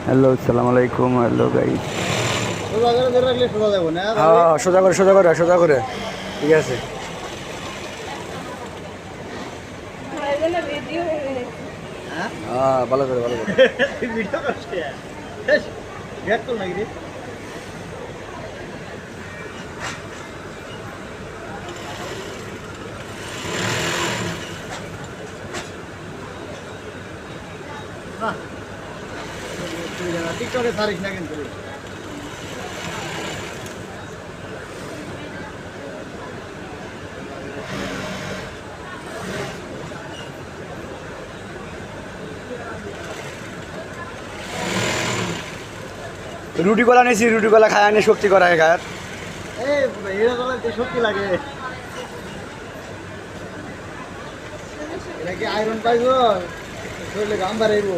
Hello, আসসালামু আলাইকুম। Hello guys. সোজা করে ধরে রাখলে সোজা যাবো না হ্যাঁ, সোজা করে ঠিক আছে। হ্যাঁ হ্যাঁ, ভালো করে ভিডিও করছে ব্যাক কর নাকি রে না টিকটকে ছাড়িস না কিন্তু রুটি কলা নিয়েছি, রুটি কলা খায় আনি শক্তি করা গায়ের। এই হিরো গলায় শক্তি লাগে এটা কি আয়রন পাইব শরীরে ঘাম বাড়াইব